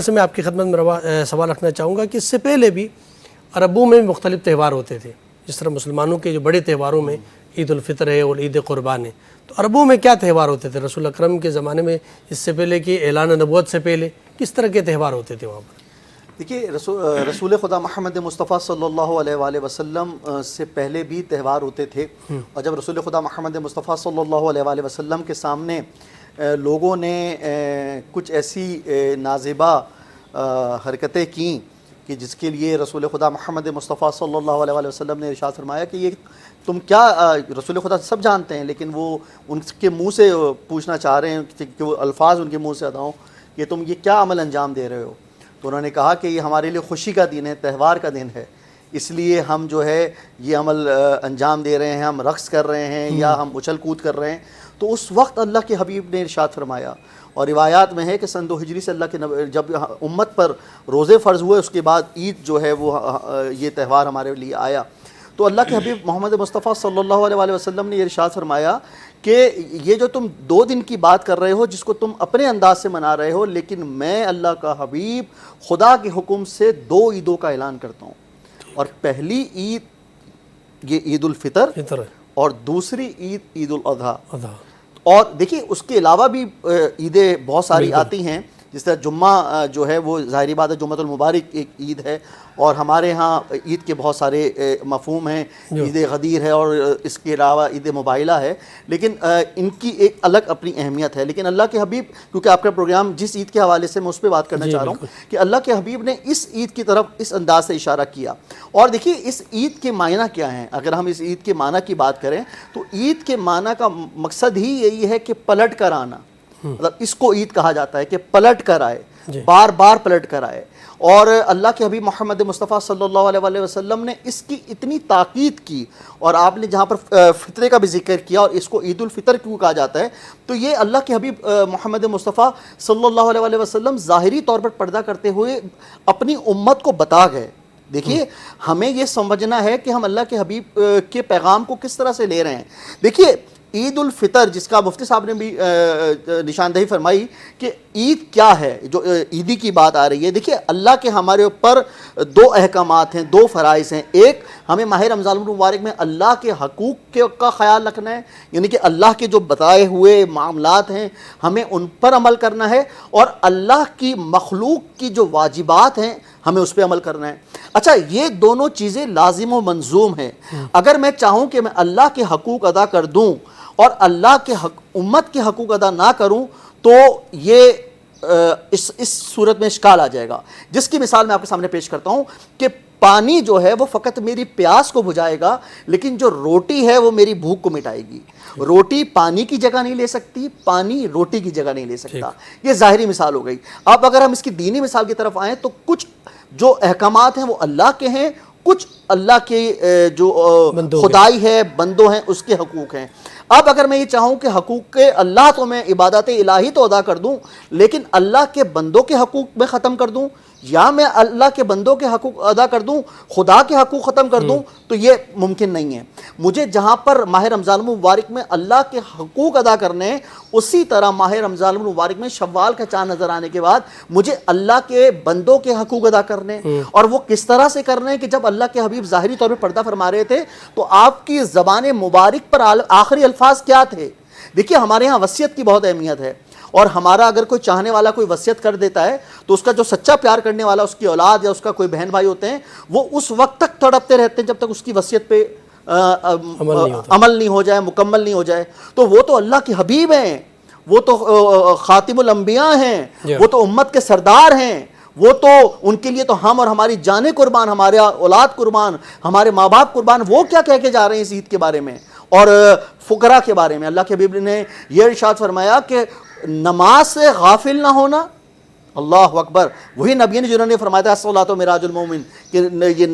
سے میں آپ کی خدمت میں سوال رکھنا چاہوں گا کہ اس سے پہلے بھی عربوں میں مختلف تہوار ہوتے تھے، جس طرح مسلمانوں کے جو بڑے تہواروں میں عید الفطر ہے اور عید قربان ہے، تو عربوں میں کیا تہوار ہوتے تھے رسول اکرم کے زمانے میں؟ اس سے پہلے کہ اعلان نبوت سے پہلے کس طرح کے تہوار ہوتے تھے وہاں پر؟ دیکھیے، رسول خدا محمد مصطفیٰ صلی اللہ علیہ وآلہ وسلم سے پہلے بھی تہوار ہوتے تھے، اور جب رسول خدا محمد مصطفیٰ صلی اللہ علیہ وآلہ وسلم کے سامنے لوگوں نے کچھ ایسی نازیبہ حرکتیں کیں کہ جس کے لیے رسول خدا محمد مصطفیٰ صلی اللہ علیہ وآلہ وسلم نے ارشاد فرمایا کہ یہ تم کیا، رسول خدا سب جانتے ہیں لیکن وہ ان کے منہ سے پوچھنا چاہ رہے ہیں کہ وہ الفاظ ان کے منہ سے ادا ہوں کہ تم یہ کیا عمل انجام دے رہے ہو؟ تو انہوں نے کہا کہ یہ ہمارے لیے خوشی کا دن ہے، تہوار کا دن ہے، اس لیے ہم جو ہے یہ عمل انجام دے رہے ہیں، ہم رقص کر رہے ہیں یا ہم اچھل کود کر رہے ہیں۔ تو اس وقت اللہ کے حبیب نے ارشاد فرمایا، اور روایات میں ہے کہ سن 2 ہجری سے اللہ کے جب امت پر روزے فرض ہوئے اس کے بعد عید جو ہے وہ یہ تہوار ہمارے لیے آیا، تو اللہ کے حبیب محمد مصطفیٰ صلی اللہ علیہ وآلہ وسلم نے یہ ارشاد فرمایا کہ یہ جو تم 2 دن کی بات کر رہے ہو جس کو تم اپنے انداز سے منا رہے ہو، لیکن میں اللہ کا حبیب خدا کے حکم سے 2 عیدوں کا اعلان کرتا ہوں، اور پہلی عید یہ عید الفطر اور دوسری عید عید الاضحیٰ۔ اور دیکھیے اس کے علاوہ بھی عیدیں بہت ساری آتی ہیں، جس طرح جمعہ جو ہے وہ ظاہری بات ہے جمعۃ المبارک ایک عید ہے، اور ہمارے ہاں عید کے بہت سارے مفہوم ہیں، عید غدیر ہے اور اس کے علاوہ عید مباہلہ ہے، لیکن ان کی ایک الگ اپنی اہمیت ہے۔ لیکن اللہ کے حبیب، کیونکہ آپ کا پروگرام جس عید کے حوالے سے میں اس پہ بات کرنا چاہ رہا ہوں کہ اللہ کے حبیب نے اس عید کی طرف اس انداز سے اشارہ کیا، اور دیکھیے اس عید کے معنی کیا ہیں۔ اگر ہم اس عید کے معنی کی بات کریں تو عید کے معنی کا مقصد ہی یہی ہے کہ پلٹ کر آنا، مطلب اس کو عید کہا جاتا ہے کہ پلٹ کر آئے، بار بار پلٹ کر آئے۔ اور اللہ کے حبیب محمد مصطفیٰ صلی اللہ علیہ وآلہ وسلم نے اس کی اتنی تاکید کی، اور آپ نے جہاں پر فطرے کا بھی ذکر کیا اور اس کو عید الفطر کیوں کہا جاتا ہے، تو یہ اللہ کے حبیب محمد مصطفیٰ صلی اللہ علیہ وآلہ وسلم ظاہری طور پر پردہ کرتے ہوئے اپنی امت کو بتا گئے۔ دیکھیے ہمیں یہ سمجھنا ہے کہ ہم اللہ کے حبیب کے پیغام کو کس طرح سے لے رہے ہیں۔ دیکھیے عید الفطر جس کا مفتی صاحب نے بھی نشاندہی فرمائی کہ عید کیا ہے، جو عیدی کی بات آ رہی ہے، دیکھیے اللہ کے ہمارے اوپر 2 احکامات ہیں، 2 فرائض ہیں۔ ایک، ہمیں ماہ رمضان المبارک میں اللہ کے حقوق کا خیال رکھنا ہے، یعنی کہ اللہ کے جو بتائے ہوئے معاملات ہیں ہمیں ان پر عمل کرنا ہے، اور اللہ کی مخلوق کی جو واجبات ہیں ہمیں اس پہ عمل کرنا ہے۔ اچھا، یہ دونوں چیزیں لازم و منظوم ہیں۔ اگر میں چاہوں کہ میں اللہ کے حقوق ادا کر دوں اور اللہ کے امت کے حقوق ادا نہ کروں تو یہ اس صورت میں اشکال آ جائے گا، جس کی مثال میں آپ کے سامنے پیش کرتا ہوں کہ پانی جو ہے وہ فقط میری پیاس کو بجھائے گا، لیکن جو روٹی ہے وہ میری بھوک کو مٹائے گی۔ روٹی پانی کی جگہ نہیں لے سکتی، پانی روٹی کی جگہ نہیں لے سکتا۔ یہ ظاہری مثال ہو گئی۔ اب اگر ہم اس کی دینی مثال کی طرف آئیں تو کچھ جو احکامات ہیں وہ اللہ کے ہیں، کچھ اللہ کے جو خدائی ہے، بندوں ہیں، اس کے حقوق ہیں۔ اب اگر میں یہ چاہوں کہ حقوق اللہ تو میں عبادت الہی تو ادا کر دوں، لیکن اللہ کے بندوں کے حقوق میں ختم کر دوں، یا میں اللہ کے بندوں کے حقوق ادا کر دوں خدا کے حقوق ختم کر دوں، تو یہ ممکن نہیں ہے۔ مجھے جہاں پر ماہ رمضان المبارک میں اللہ کے حقوق ادا کرنے ہیں، اسی طرح ماہ رمضان المبارک میں شوال کا چاند نظر آنے کے بعد مجھے اللہ کے بندوں کے حقوق ادا کرنے ہیں۔ اور وہ کس طرح سے کرنے ہیں کہ جب اللہ کے حبیب ظاہری طور پر پردہ فرما رہے تھے تو آپ کی زبان مبارک پر آخری الفاظ کیا تھے؟ دیکھیے ہمارے ہاں وصیت کی بہت اہمیت ہے، اور ہمارا اگر کوئی چاہنے والا کوئی وصیت کر دیتا ہے تو اس کا جو سچا پیار کرنے والا، اس کی اولاد یا اس کا کوئی بہن بھائی ہوتے ہیں، وہ اس وقت تک تڑپتے رہتے ہیں جب تک اس کی وصیت پہ عمل نہیں ہو جائے، مکمل نہیں ہو جائے۔ تو وہ تو اللہ کے حبیب ہیں، وہ تو خاتم الانبیاء ہیں، وہ تو امت کے سردار ہیں، وہ تو ان کے لیے تو ہم اور ہماری جانیں قربان، ہمارے اولاد قربان، ہمارے ماں باپ قربان۔ وہ کیا کہہ کے جا رہے ہیں اس عید کے بارے میں اور فقراء کے بارے میں؟ اللہ کے حبیب نے یہ ارشاد فرمایا کہ نماز سے غافل نہ ہونا۔ اللہ اکبر، وہی نبی نے جنہوں نے فرمایا تھا الصلاۃ معراج المومن، کہ یہ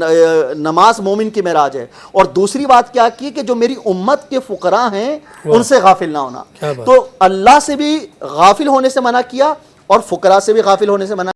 نماز مومن کی معراج ہے۔ اور دوسری بات کیا کی کہ جو میری امت کے فقراء ہیں ان سے غافل نہ ہونا۔ تو اللہ سے بھی غافل ہونے سے منع کیا اور فقراء سے بھی غافل ہونے سے منع